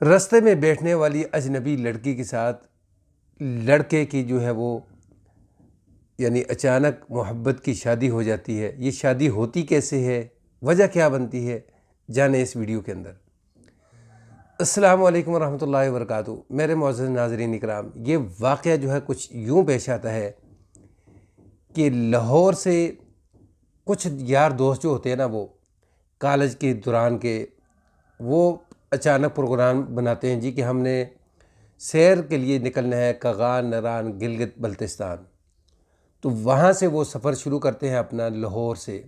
رستے میں بیٹھنے والی اجنبی لڑکی کے ساتھ لڑکے کی جو ہے وہ اچانک محبت کی شادی ہو جاتی ہے۔ یہ شادی ہوتی کیسے ہے، وجہ کیا بنتی ہے، جانیں اس ویڈیو کے اندر۔ السلام علیکم ورحمۃ اللہ وبرکاتہ۔ میرے معزز ناظرین اکرام، یہ واقعہ جو ہے کچھ یوں پیش آتا ہے کہ لاہور سے کچھ یار دوست جو ہوتے ہیں نا، وہ کالج کے دوران کے، وہ اچانک پروگرام بناتے ہیں جی کہ ہم نے سیر کے لیے نکلنا ہے کغان، نران، گلگت بلتستان۔ تو وہاں سے وہ سفر شروع کرتے ہیں اپنا لاہور سے،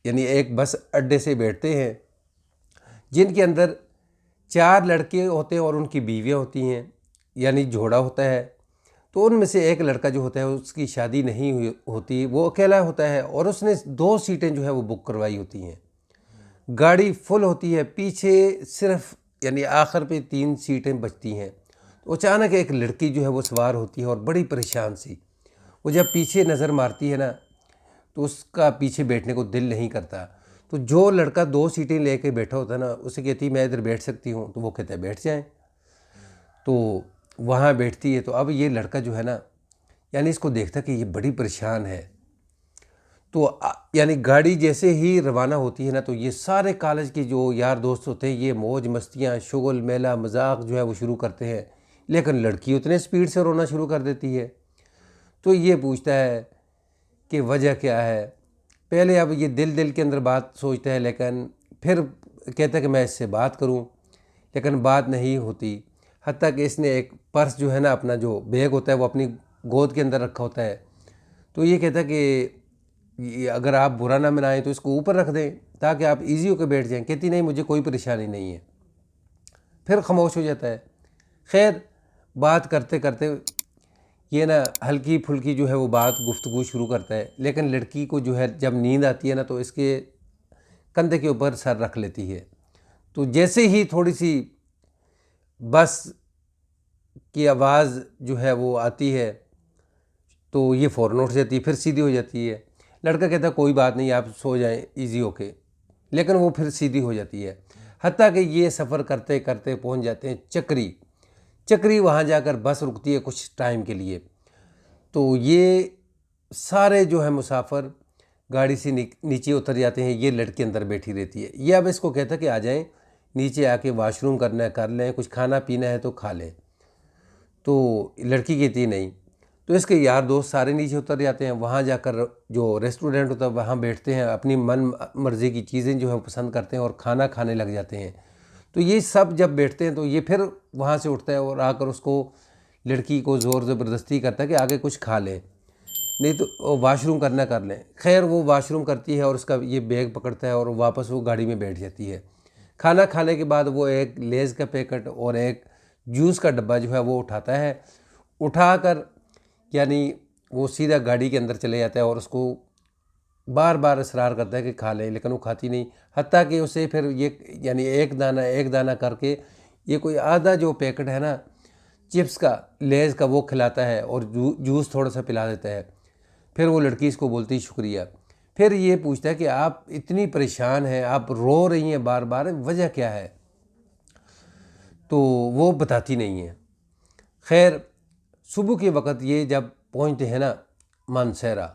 ایک بس اڈے سے بیٹھتے ہیں جن کے اندر 4 لڑکے ہوتے ہیں اور ان کی بیویاں ہوتی ہیں، جوڑا ہوتا ہے۔ تو ان میں سے ایک لڑکا جو ہوتا ہے اس کی شادی نہیں ہوتی، وہ اکیلا ہوتا ہے اور اس نے 2 سیٹیں جو ہے وہ بک کروائی ہوتی ہیں۔ گاڑی فل ہوتی ہے، پیچھے صرف آخر پہ 3 سیٹیں بچتی ہیں۔ تو اچانک ایک لڑکی جو ہے وہ سوار ہوتی ہے اور بڑی پریشان سی، وہ جب پیچھے نظر مارتی ہے نا تو اس کا پیچھے بیٹھنے کو دل نہیں کرتا۔ تو جو لڑکا 2 سیٹیں لے کے بیٹھا ہوتا ہے نا، اسے کہتی میں ادھر بیٹھ سکتی ہوں، تو وہ کہتا ہے بیٹھ جائیں۔ تو وہاں بیٹھتی ہے، تو اب یہ لڑکا جو ہے نا اس کو دیکھتا کہ یہ بڑی پریشان ہے۔ تو گاڑی جیسے ہی روانہ ہوتی ہے نا، تو یہ سارے کالج کے جو یار دوست ہوتے ہیں، یہ موج مستیاں، شغل میلہ مذاق جو ہے وہ شروع کرتے ہیں، لیکن لڑکی اتنے سپیڈ سے رونا شروع کر دیتی ہے۔ تو یہ پوچھتا ہے کہ وجہ کیا ہے۔ پہلے اب یہ دل کے اندر بات سوچتا ہے، لیکن پھر کہتا ہے کہ میں اس سے بات کروں، لیکن بات نہیں ہوتی۔ حتیٰ کہ اس نے ایک پرس جو ہے نا، اپنا جو بیگ ہوتا ہے وہ اپنی گود کے اندر رکھا ہوتا ہے۔ تو یہ کہتا ہے کہ اگر آپ برا نہ منائیں تو اس کو اوپر رکھ دیں تاکہ آپ ایزی ہو کے بیٹھ جائیں۔ کہتی نہیں، مجھے کوئی پریشانی نہیں ہے۔ پھر خاموش ہو جاتا ہے۔ خیر، بات کرتے کرتے یہ ہلکی پھلکی جو ہے وہ بات گفتگو شروع کرتا ہے، لیکن لڑکی کو جو ہے جب نیند آتی ہے نا تو اس کے کندھے کے اوپر سر رکھ لیتی ہے۔ تو جیسے ہی تھوڑی سی بس کی آواز جو ہے وہ آتی ہے تو یہ فوراً اٹھ جاتی ہے، پھر سیدھی ہو جاتی ہے۔ لڑکا کہتا ہے کوئی بات نہیں، آپ سو جائیں ایزی ہو کے، لیکن وہ پھر سیدھی ہو جاتی ہے۔ حتیٰ کہ یہ سفر کرتے کرتے پہنچ جاتے ہیں چکری۔ وہاں جا کر بس رکتی ہے کچھ ٹائم کے لیے۔ تو یہ سارے جو ہے مسافر گاڑی سے نیچے اتر جاتے ہیں، یہ لڑکی اندر بیٹھی رہتی ہے۔ یہ اب اس کو کہتا ہے کہ آ جائیں نیچے، آ کے واش روم کرنا ہے کر لیں، کچھ کھانا پینا ہے تو کھا لیں۔ تو لڑکی کہتی نہیں۔ تو اس کے یار دوست سارے نیچے اتر جاتے ہیں، وہاں جا کر جو ریسٹورنٹ ہوتا ہے وہاں بیٹھتے ہیں، اپنی من مرضی کی چیزیں جو ہے پسند کرتے ہیں اور کھانا کھانے لگ جاتے ہیں۔ تو یہ سب جب بیٹھتے ہیں تو یہ پھر وہاں سے اٹھتا ہے اور آ کر اس کو لڑکی کو زور زبردستی کرتا ہے کہ آگے کچھ کھا لیں، نہیں تو واش روم کرنا کر لیں۔ خیر، وہ واش روم کرتی ہے اور اس کا یہ بیگ پکڑتا ہے اور واپس وہ گاڑی میں بیٹھ جاتی ہے۔ کھانا کھانے کے بعد وہ ایک لیز کا پیکٹ اور ایک جوس کا ڈبہ جو ہے وہ اٹھاتا ہے، اٹھا کر وہ سیدھا گاڑی کے اندر چلے جاتا ہے اور اس کو بار بار اصرار کرتا ہے کہ کھا لیں، لیکن وہ کھاتی نہیں۔ حتیٰ کہ اسے پھر یہ ایک دانہ کر کے یہ کوئی آدھا جو پیکٹ ہے نا چپس کا، لیز کا، وہ کھلاتا ہے اور جوس تھوڑا سا پلا دیتا ہے۔ پھر وہ لڑکی اس کو بولتی شکریہ۔ پھر یہ پوچھتا ہے کہ آپ اتنی پریشان ہیں، آپ رو رہی ہیں بار بار، وجہ کیا ہے؟ تو وہ بتاتی نہیں ہے۔ خیر، صبح کے وقت یہ جب پہنچتے ہیں نا مانسہرہ،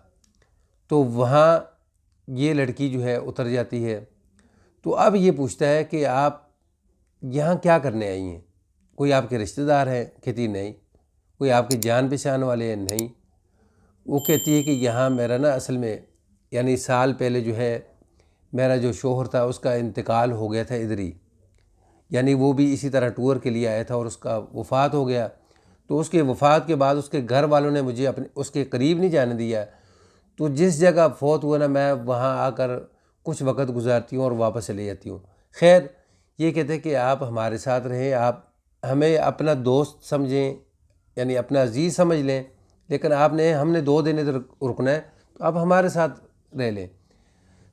تو وہاں یہ لڑکی جو ہے اتر جاتی ہے۔ تو اب یہ پوچھتا ہے کہ آپ یہاں کیا کرنے آئی ہیں؟ کوئی آپ کے رشتہ دار ہیں؟ کہتی نہیں۔ کوئی آپ کے جان پہچان والے ہیں؟ نہیں۔ وہ کہتی ہے کہ یہاں میرا اصل میں سال پہلے جو ہے میرا جو شوہر تھا اس کا انتقال ہو گیا تھا ادھر ہی، وہ بھی اسی طرح ٹور کے لیے آیا تھا اور اس کا وفات ہو گیا۔ تو اس کے وفات کے بعد اس کے گھر والوں نے مجھے اس کے قریب نہیں جانے دیا۔ تو جس جگہ فوت ہوا نا، میں وہاں آ کر کچھ وقت گزارتی ہوں اور واپس چلے جاتی ہوں۔ خیر، یہ کہتے ہیں کہ آپ ہمارے ساتھ رہیں، آپ ہمیں اپنا دوست سمجھیں، اپنا عزیز سمجھ لیں، لیکن ہم نے 2 دن ادھر رکنا ہے تو آپ ہمارے ساتھ رہ لیں۔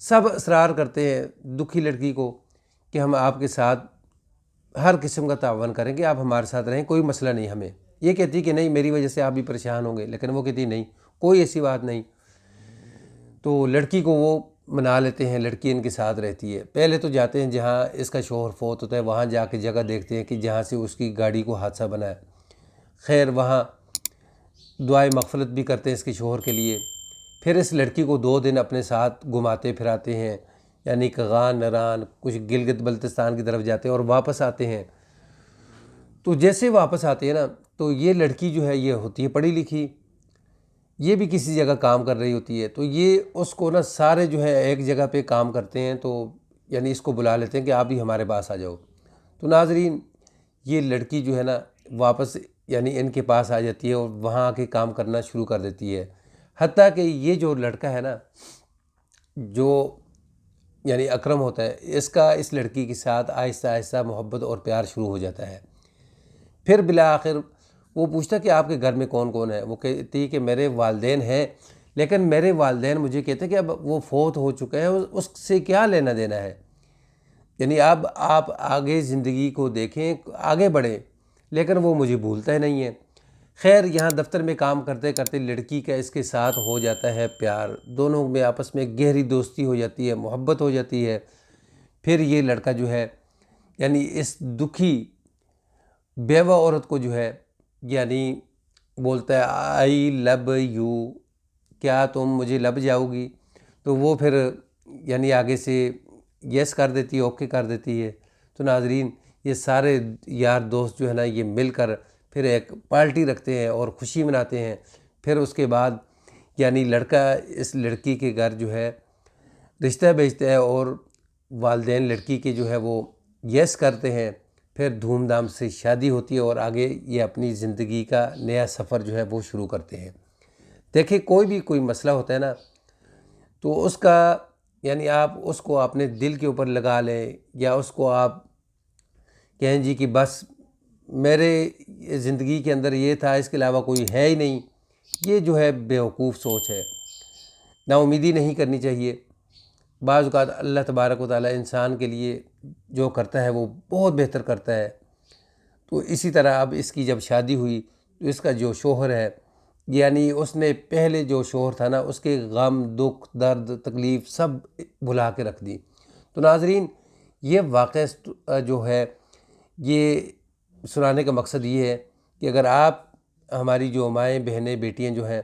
سب اصرار کرتے ہیں دکھی لڑکی کو کہ ہم آپ کے ساتھ ہر قسم کا تعاون کریں گے، آپ ہمارے ساتھ رہیں، کوئی مسئلہ نہیں ہمیں۔ یہ کہتی کہ نہیں، میری وجہ سے آپ بھی پریشان ہوں گے، لیکن وہ کہتی نہیں، کوئی ایسی بات نہیں۔ تو لڑکی کو وہ منا لیتے ہیں، لڑکی ان کے ساتھ رہتی ہے۔ پہلے تو جاتے ہیں جہاں اس کا شوہر فوت ہوتا ہے، وہاں جا کے جگہ دیکھتے ہیں کہ جہاں سے اس کی گاڑی کو حادثہ بنا ہے۔ خیر وہاں دعائے مغفرت بھی کرتے ہیں اس کے شوہر کے لیے۔ پھر اس لڑکی کو 2 دن اپنے ساتھ گھماتے پھراتے ہیں، یعنی کغان نران، کچھ گلگت بلتستان کی طرف جاتے ہیں اور واپس آتے ہیں۔ تو جیسے واپس آتے ہیں نا، تو یہ لڑکی جو ہے یہ ہوتی ہے پڑھی لکھی، یہ بھی کسی جگہ کام کر رہی ہوتی ہے، تو یہ اس کو نا سارے جو ہے ایک جگہ پہ کام کرتے ہیں، تو یعنی اس کو بلا لیتے ہیں کہ آپ بھی ہمارے پاس آ جاؤ۔ تو ناظرین یہ لڑکی جو ہے نا واپس یعنی ان کے پاس آ جاتی ہے اور وہاں آ کے کام کرنا شروع کر دیتی ہے۔ حتیٰ کہ یہ جو لڑکا ہے نا، جو یعنی اکرم ہوتا ہے، اس کا اس لڑکی کے ساتھ آہستہ آہستہ محبت اور پیار شروع ہو جاتا ہے۔ پھر بالآخر وہ پوچھتا کہ آپ کے گھر میں کون کون ہے؟ وہ کہتی کہ میرے والدین ہیں، لیکن میرے والدین مجھے کہتے ہیں کہ اب وہ فوت ہو چکا ہے، اس سے کیا لینا دینا ہے؟ یعنی اب آپ آگے زندگی کو دیکھیں، آگے بڑھیں، لیکن وہ مجھے بھولتا ہی نہیں ہے۔ خیر یہاں دفتر میں کام کرتے کرتے لڑکی کا اس کے ساتھ ہو جاتا ہے پیار، دونوں میں آپس میں گہری دوستی ہو جاتی ہے، محبت ہو جاتی ہے۔ پھر یہ لڑکا جو ہے یعنی اس دکھی بیوہ عورت کو جو ہے یعنی بولتا ہے آئی لو یو، کیا تم مجھے لب جاؤ گی؟ تو وہ پھر یعنی آگے سے یس کر دیتی ہے، اوکے کر دیتی ہے۔ تو ناظرین یہ سارے یار دوست جو ہے نا یہ مل کر پھر ایک پارٹی رکھتے ہیں اور خوشی مناتے ہیں۔ پھر اس کے بعد یعنی لڑکا اس لڑکی کے گھر جو ہے رشتہ بھیجتا ہے اور والدین لڑکی کے جو ہے وہ یس کرتے ہیں۔ پھر دھوم دھام سے شادی ہوتی ہے اور آگے یہ اپنی زندگی کا نیا سفر جو ہے وہ شروع کرتے ہیں۔ دیکھیں کوئی مسئلہ ہوتا ہے نا، تو اس کا یعنی آپ اس کو اپنے دل کے اوپر لگا لیں، یا اس کو آپ کہیں جی کہ بس میرے زندگی کے اندر یہ تھا، اس کے علاوہ کوئی ہے ہی نہیں، یہ جو ہے بیوقوف سوچ ہے۔ نا امیدی نہیں کرنی چاہیے۔ بعض اوقات اللہ تبارک و تعالیٰ انسان کے لیے جو کرتا ہے وہ بہت بہتر کرتا ہے۔ تو اسی طرح اب اس کی جب شادی ہوئی تو اس کا جو شوہر ہے یعنی اس نے پہلے جو شوہر تھا نا اس کے غم دکھ درد تکلیف سب بھلا کے رکھ دی۔ تو ناظرین یہ واقعہ جو ہے یہ سنانے کا مقصد یہ ہے کہ اگر آپ ہماری جو مائیں بہنیں بیٹیاں جو ہیں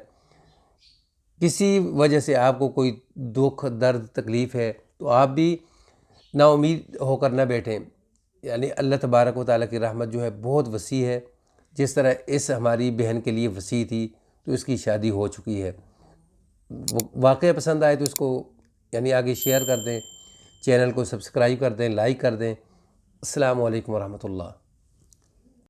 کسی وجہ سے آپ کو کوئی دکھ درد تکلیف ہے تو آپ بھی نا امید ہو کر نہ بیٹھیں۔ یعنی اللہ تبارک و تعالیٰ کی رحمت جو ہے بہت وسیع ہے، جس طرح اس ہماری بہن کے لیے وسیع تھی تو اس کی شادی ہو چکی ہے۔ واقعہ پسند آئے تو اس کو یعنی آگے شیئر کر دیں، چینل کو سبسکرائب کر دیں، لائک کر دیں۔ السلام علیکم ورحمۃ اللہ۔